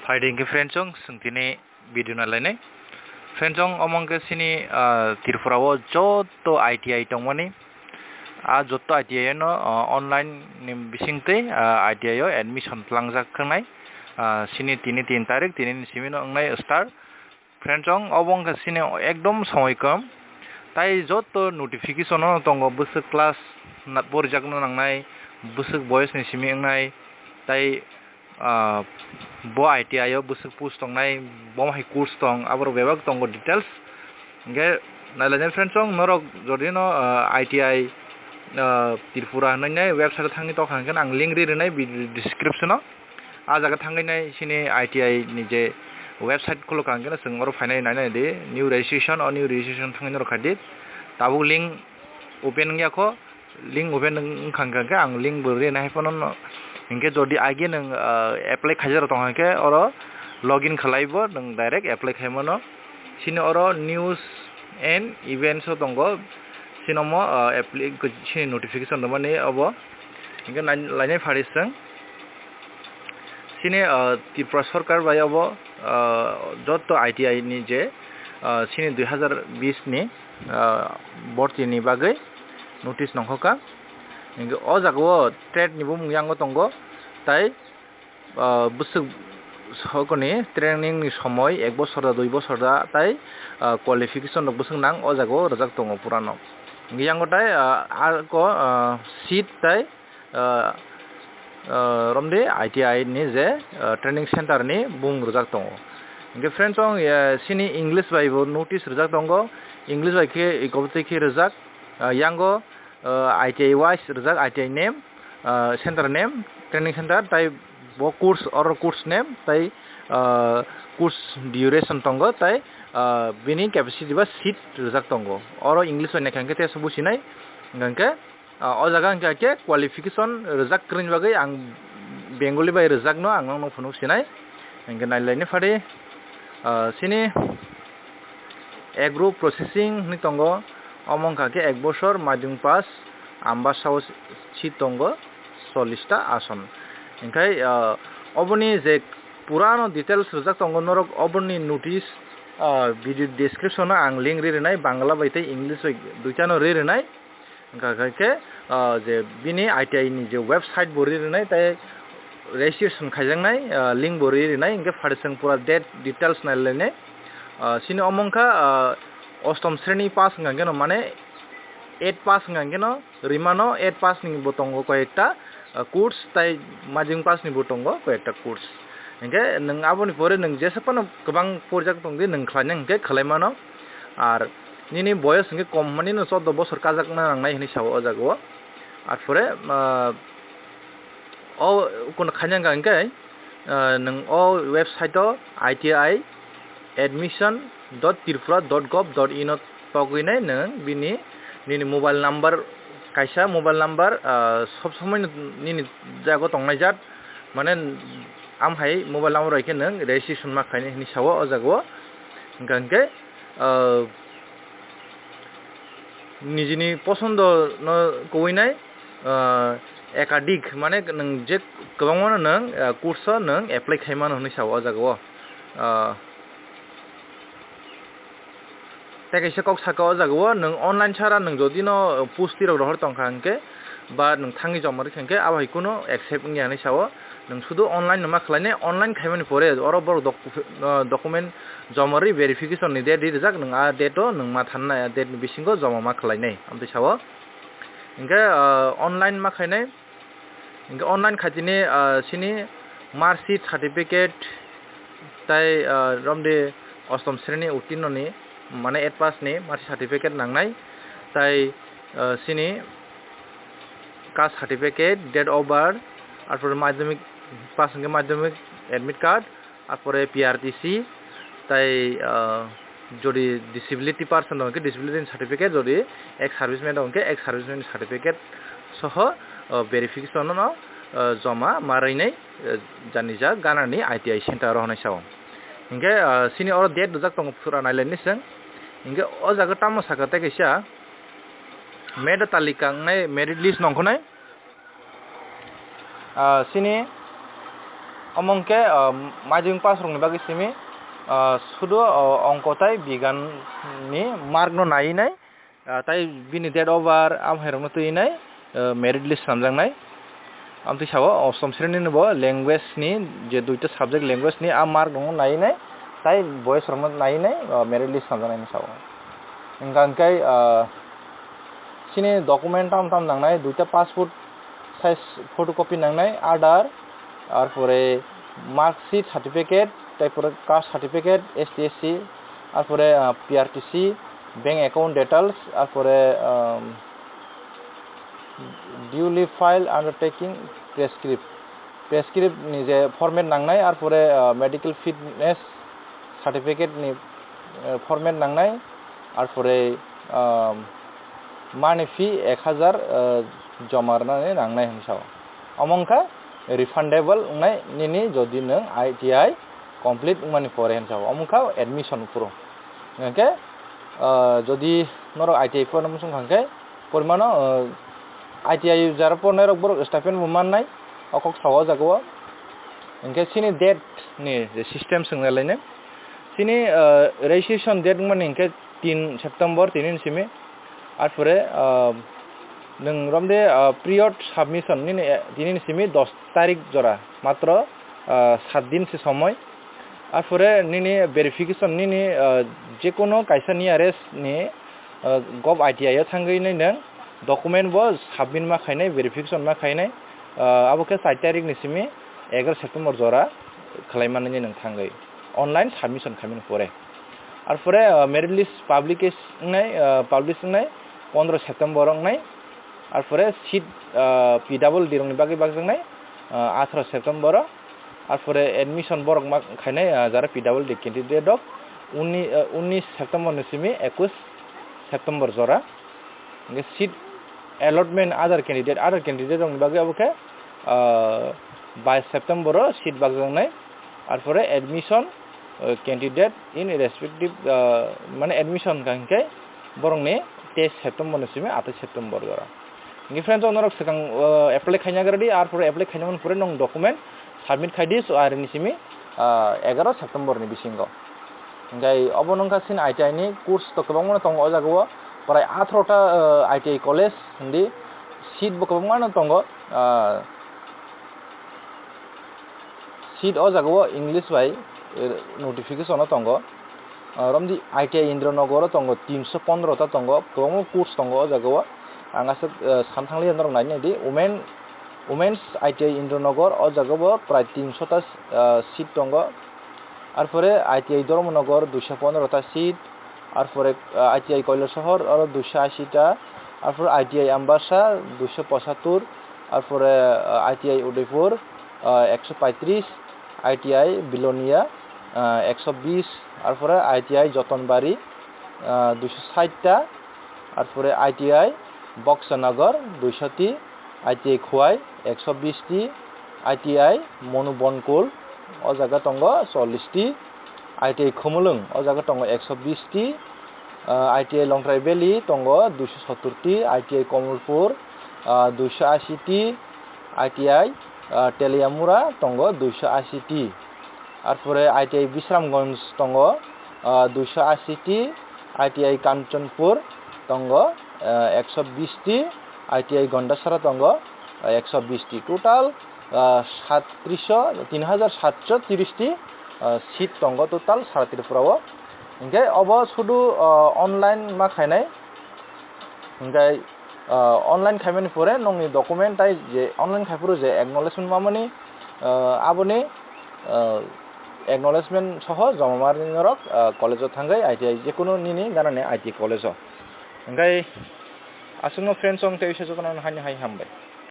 Fighting friendsong sengtini video nalainai friendsong omong ke sini tirfurawo joto ITI tongmani joto ITI no online nim bisingte ITI yo admission langjak khangnai sini tini 3 tarik tini simi no ngai start friendsong omong ke sini ekdom সময় কম তাই joto notification no tongo busuk class borjak no nangnai busuk boys ni simi ngai tai bo ITI yo busuk post tongnai bo hai course tong abro bebak tongo details nge nalajen friend song norok jodi no ITI Tripura nai website thangi to khangken ang link ri nai description no a jaga thangi nai sini ITI ni je website kholo khangken sing oro finai nai nai de new registration thangi no khadit tabu link open ngya ko link open khangken ang link bo ri nai pono Ingke jodi agi neng apply khajar tongake oro login khalaibo neng direct apply khaimono sini oro news and events tongo sinomo apply sini notification domani abo ingke lainai pharisang sini Tripura Sarkar bai abo joto ITI ni je sini 2020 ni borti ni bagai notice nonghoka ingke o jago trade ni bum yango tongo tai busuk sokoni training ni somoy 1 বছর da 2 বছর da tai qualification no busuk nang o jago rajak tongo purano ingke yango tai ko seat tai romde ITI ni je training center ni bung rajak tongo ingke friend song sini english bai bo notice rajak tongo english bai ke ikobte ke rajak yango ITI wise rajak ITI name center name training center tai bo course or course name tai course duration tongo tai bini capacity ba seat rajak tongo oro english bai nakhangke te subu sinai ngangke o jaga angke ke qualification rajak krin bagai ang bengali bai rajak no ang no phunu sinai ngangke nailai ni phari sini agro processing ni tongo omongka ke 1 বছর madhyamik pass ambasao si tongo 40 ta ason ingkai oboni je purano details rajak tongo norok oboni notice video description ang link ri renai bangla bai tei english bai duita no ri renai ingka ke je bini ITI ni je website bo ri renai tai registration khaijangnai link bo ri renai ingke pharisang pura date details nailene sini omongka Ostom Sreni pass ngangeno mane 8 pass ngangeno rimano 8 pass ni botongo ko ekta course tai majing pass ni botongo ko ekta course engke nang aboni pore nang jesapano kobang porjak tongdi nang khlainang ke khalaimano ar nini boyos engke kom mani no 14 বছর kajak na nangnai hini sawo o jago ar pore o kono khanyang engke nang o website o ITI admission.tripura.gov.in toginai nang bini nini mobile number kaisa mobile number sob somoi nini jago tongnai jat mane amhai mobile number raike nang registration ma khaini hini sawo o jago gangke nijini posondo no koinai ecadic mane nang je kobangmano nang course nang apply khaimano hini sawo o jago Tekaisa kok saka o jago nang online chara nang jodi no pusti rok rohor tongkhangke ba nang thangi jomari khangke abai kuno accept ngiani sawo nang sudu online nama khlaine online khaimani pore oro bor document jomari verification ni date rijak nang a date o nang ma thanna date ni bisingo joma ma khlaine amte sawo ingke online ma khaine ingke online khatini sini marksheet certificate tai romde ostom sreni uttirno ni mane 8 pass ni mark certificate nangnai tai sini caste certificate date of birth arpore madhyamik pass nge madhyamik admit card arpore PRTC tai jodi disability person onke disability certificate jodi ex serviceman onke ex serviceman certificate soho verification no joma marinai janija ganani ITI center ro honai sawo ingke sini oro date dojak tong pura nailai nisang ingke o jaga tamo sakate kaisa merit talika ngai merit list nongkhonai sini Omongke majung pas rong bagi simi sudo ongkotai bigan ni mark no nai nai tai bini dead over am herong no tui nai merit list samjang nai am tu sawo osom sreni ni bo language ni je duita subject language ni am mark no nai nai tai boys rong no nai nai merit list samjang nai sawo engkan kai sini document tam nangnai duita passport size photocopy nangnai Aadhaar আর পরে marksheet certificate তারপরে caste certificate STSC আর পরে PRTC bank account details আর পরে duly file undertaking prescript নিজে format নাংনাই আর পরে medical fitness certificate নি format নাংনাই আর পরে মানি ফি 1000 জমারনাनै নাংনাই হিসাব অমংখা refundable unai nini jodi nang ITI complete umani pore hinsao omukha admission puro ngke jodi norok ITI pore namusung khangke porimano ITI jar porne rok borok stipend mumannai okok sawo jago ngke sini date ni system sungnalaine sini registration date mani ngke 3 September 3 simi ar pore nung romde period submission ni dini simi 10 তারিখ জরা মাত্র 7 দিন সে সময় আর পরে নিনি verification নিনি যে কোনো কাইসা নিয়ারেস নি gov ITI এ থাঙ্গই নাই নং ডকুমেন্ট বো সাবমিট মা খাইনাই ভেরিফিকেশন মা খাইনাই আবকে 4 তারিখ नि सिमी 11 সেপ্টেম্বর জরা খালাইমানি নং থাঙ্গই অনলাইন সাবমিশন খামিন পরে আর পরে মেরিট লিস্ট পাবলিকেশন নাই পাবলিশ নাই 15 সেপ্টেম্বর নাই আর পরে সিট PWD রংনি বাকি বাগজং নাই 18 সেপ্টেম্বর আর পরে এডমিশন বরক মা খাইনাই যারা PWD ক্যান্ডিডেট ডক 19 সেপ্টেম্বর নিসিমি 21 সেপ্টেম্বর জরা nge seat allotment other candidate রং বাকি অবকে 22 সেপ্টেম্বর সিট বাগজং নাই আর পরে এডমিশন ক্যান্ডিডেট ইন রেসপেক্টিভ মানে এডমিশন কাংকে বরংনি 23 সেপ্টেম্বর নিসিমি 28 সেপ্টেম্বর জরা ngi friends onorok sekang apply khainya garadi ar pore apply khainya mon pore nong document submit khaidi so ar ni simi 11 September ni bisingo ngai obonongka sin ITI ni course to kobangma tongo ojago pore 18 ta ITI college hindi seat bo kobangma tongo seat ojago English bai notification tongo romdi ITI Indranogor tongo 315 ta tongo kobangma course tongo ojago angasa samthangli androng naini di women's ITI Indranogor o jagabo pray 300 ta seat tongo ar pore ITI Dharmanagor 215 ta seat ar pore ITI Kailasahar aro 280 ta ar pore ITI Ambassa 275 ar pore ITI Udaipur 135 ITI Bilonia 120 ar pore ITI Jotonbari 260 ta ar pore ITI Boxanagar 200 টি ITI Khuai 120 টি ITI Monubonkul o jaga tongo 40 টি ITI Khumulung o jaga tongo 120 টি ITI Longtrai Valley tongo 270 টি ITI Komolpur 280 টি ITI Teliamura tongo 280 টি আর পরে ITI Bisramganj tongo 280 টি ITI Kanchanpur tongo 120 টি ITI Gondasara tongo 120 টি টোটাল 3730 টি সিট tongo টোটাল সারা ত্রিপুরাও ইংকে অব শুধু অনলাইন মা খাইনাই ইংকে অনলাইন খাইমানি পরে নংনি ডকুমেন্ট তাই যে অনলাইন খাইপুরো যে একনলেজমেন্ট মামনি আবনি একনলেজমেন্ট সহ জমামারনি নরক কলেজত থাঙ্গাই ITI যে কোনো নিনি গানানে ITI college Ngai asungno friends ong te isa jokon han hai hambai